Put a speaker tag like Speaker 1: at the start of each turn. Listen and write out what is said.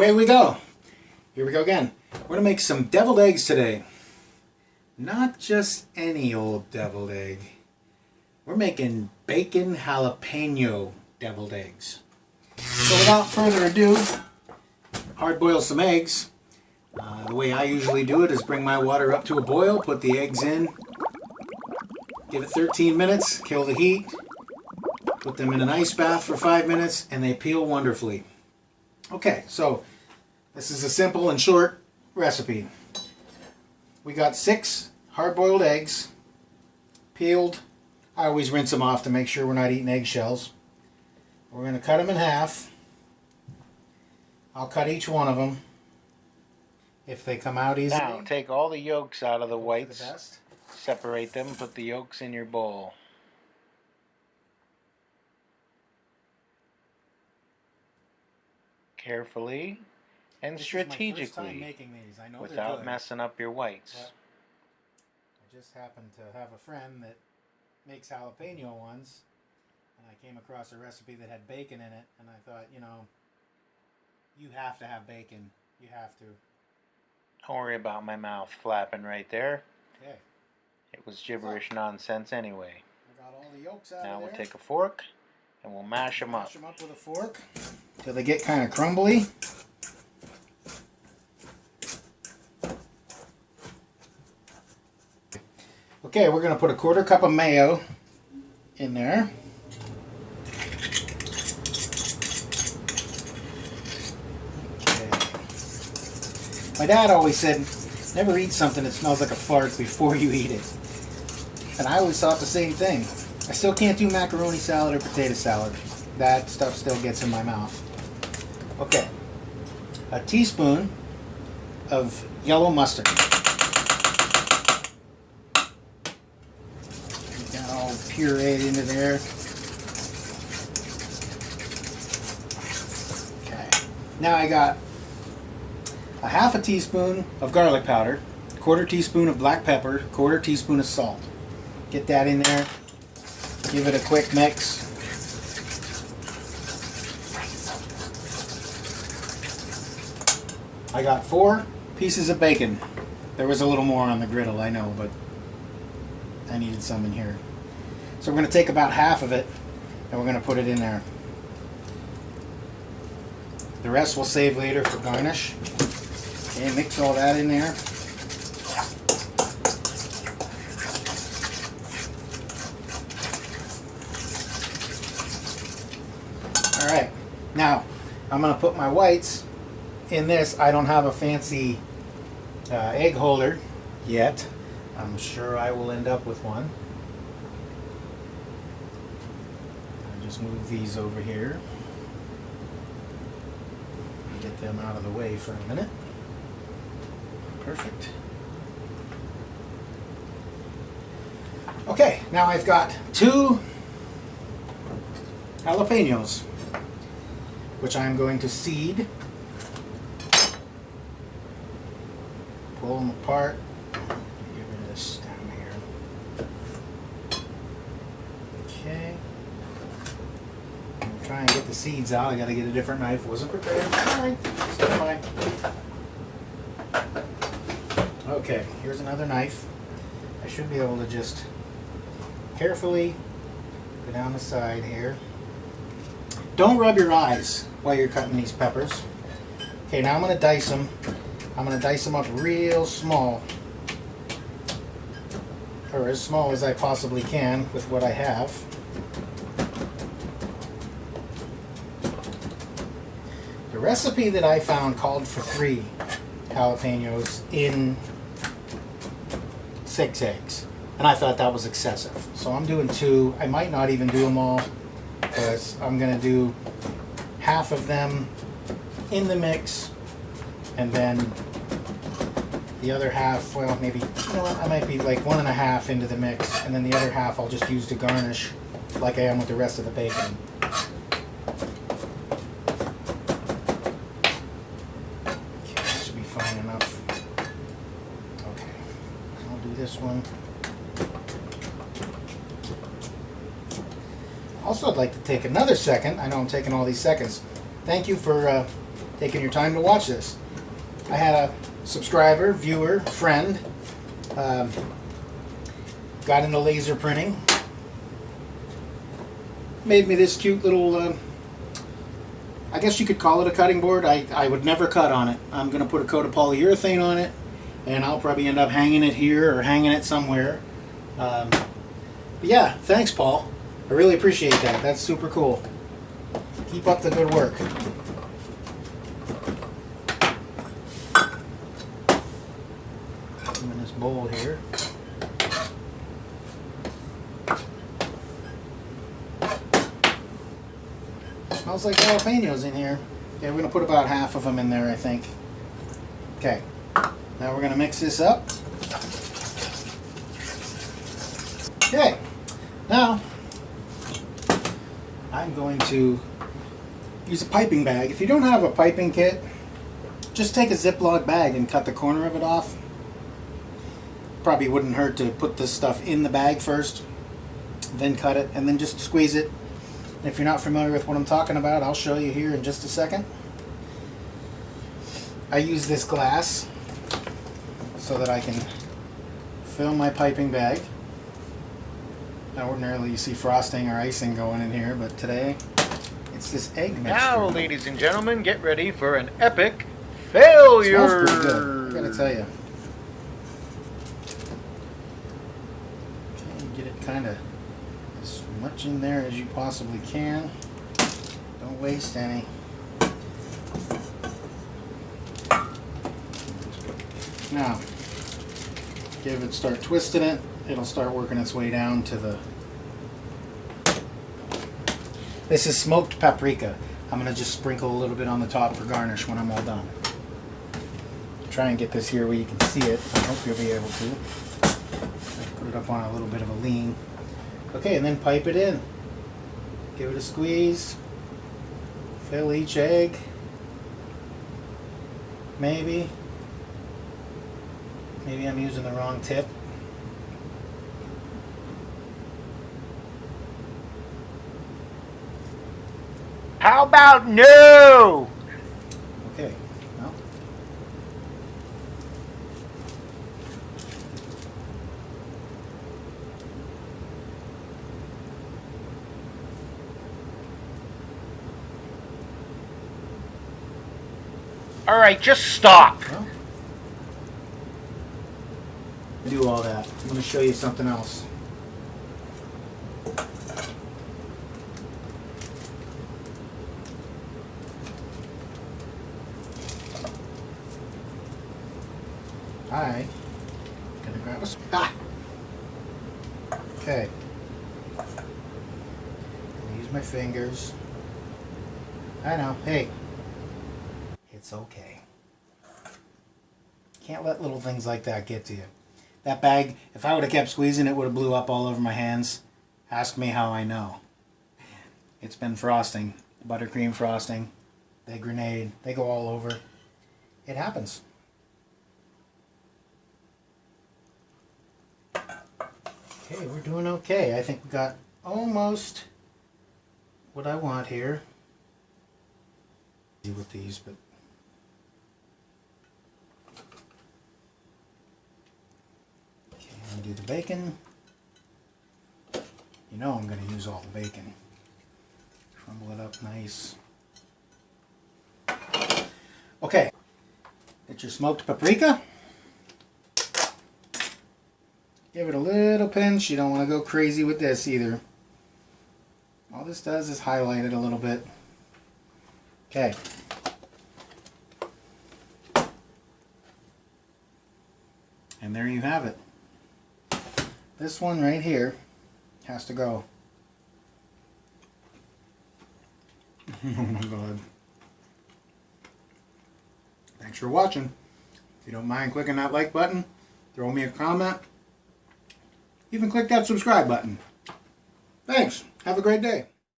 Speaker 1: Away we go. Here we go again. We're going to make some deviled eggs today. Not just any old deviled egg. We're making bacon jalapeno deviled eggs. So without further ado, hard boil some eggs. The way I usually do it is bring my water up to a boil, put the eggs in, give it 13 minutes, kill the heat, put them in an ice bath for 5 minutes, and they peel wonderfully. Okay, so this is a simple and short recipe. We got 6 hard-boiled eggs, peeled. I always rinse them off to make sure we're not eating eggshells. We're going to cut them in half. I'll cut each one of them if they come out easily.
Speaker 2: Now take all the yolks out of the whites, separate them, put the yolks in your bowl. Carefully and strategically, without messing up your whites.
Speaker 1: I just happened to have a friend that makes jalapeno ones, and I came across a recipe that had bacon in it, and I thought, you know, you have to have bacon. You have to.
Speaker 2: Don't worry about my mouth flapping right there.
Speaker 1: Okay.
Speaker 2: It was gibberish nonsense anyway.
Speaker 1: I got all the yolks out
Speaker 2: now
Speaker 1: of there.
Speaker 2: We'll take a fork and we'll mash them up.
Speaker 1: Mash them up with a fork till they get kind of crumbly. Okay, we're going to put a 1/4 cup of mayo in there. Okay. My dad always said, never eat something that smells like a fart before you eat it. And I always thought the same thing. I still can't do macaroni salad or potato salad. That stuff still gets in my mouth. Okay. A teaspoon of yellow mustard. Get that all pureed into there. Okay. Now I got a 1/2 teaspoon of garlic powder, 1/4 teaspoon of black pepper, 1/4 teaspoon of salt. Get that in there. Give it a quick mix. I got 4 pieces of bacon. There was a little more on the griddle, I know, but I needed some in here. So we're going to take about half of it and we're going to put it in there. The rest we'll save later for garnish. Okay, mix all that in there. Alright, now I'm going to put my whites in this. I don't have a fancy egg holder yet. I'm sure I will end up with one. I'll just move these over here. Get them out of the way for a minute. Perfect. Okay, now I've got 2 jalapenos, which I'm going to seed. Pull them apart. Get rid of this stem here. Okay. I'm trying to get the seeds out. I got to get a different knife. Wasn't prepared. Alright, stand by. Okay, here's another knife. I should be able to just carefully go down the side here. Don't rub your eyes while you're cutting these peppers. Okay, now I'm going to dice them. I'm going to dice them up real small. Or as small as I possibly can with what I have. The recipe that I found called for 3 jalapenos in 6 eggs. And I thought that was excessive. So I'm doing 2. I might not even do them all, because I'm going to do half of them in the mix, and then the other half, well, maybe, you know what, I might be like 1.5 into the mix, and then the other half I'll just use to garnish like I am with the rest of the bacon. Okay, this should be fine enough. Okay, I'll do this one. Also, I'd like to take another second. I know I'm taking all these seconds. Thank you for taking your time to watch this. I had a subscriber, viewer, friend, got into laser printing, made me this cute little, I guess you could call it a cutting board. I would never cut on it. I'm going to put a coat of polyurethane on it, and I'll probably end up hanging it here or hanging it somewhere. But yeah, thanks, Paul. I really appreciate that. That's super cool. Keep up the good work. Put them in this bowl here. Smells like jalapenos in here. Okay, we're going to put about half of them in there, I think. Okay, now we're going to mix this up. Okay, now I'm going to use a piping bag. If you don't have a piping kit, just take a Ziploc bag and cut the corner of it off. Probably wouldn't hurt to put this stuff in the bag first, then cut it, and then just squeeze it. If you're not familiar with what I'm talking about, I'll show you here in just a second. I use this glass so that I can fill my piping bag. Now ordinarily you see frosting or icing going in here, but today it's this egg mixture.
Speaker 2: Now, ladies and gentlemen, get ready for an epic failure.
Speaker 1: It smells pretty good, I gotta tell you. Okay, get it kind of as much in there as you possibly can. Don't waste any. Now, start twisting it. It'll start working its way down to the... This is smoked paprika. I'm going to just sprinkle a little bit on the top for garnish when I'm all done. Try and get this here where you can see it. I hope you'll be able to. Put it up on a little bit of a lean. Okay, and then pipe it in. Give it a squeeze. Fill each egg. Maybe I'm using the wrong tip.
Speaker 2: How about no?
Speaker 1: Okay, well.
Speaker 2: All right, just stop.
Speaker 1: Well, do all that. I'm going to show you something else. I'm gonna grab a Okay. Use my fingers. I know. Hey, it's okay. Can't let little things like that get to you. That bag, if I would have kept squeezing, it would have blew up all over my hands. Ask me how I know. It's been frosting, buttercream frosting. They grenade. They go all over. It happens. Okay, we're doing okay. I think we got almost what I want here. With these, but okay, I'm gonna do the bacon. You know I'm gonna use all the bacon. Crumble it up nice. Okay, get your smoked paprika. Give it a little pinch. You don't want to go crazy with this either. All this does is highlight it a little bit. Okay. And there you have it. This one right here has to go. Oh my God. Thanks for watching. If you don't mind clicking that like button, throw me a comment. Even click that subscribe button. Thanks. Have a great day.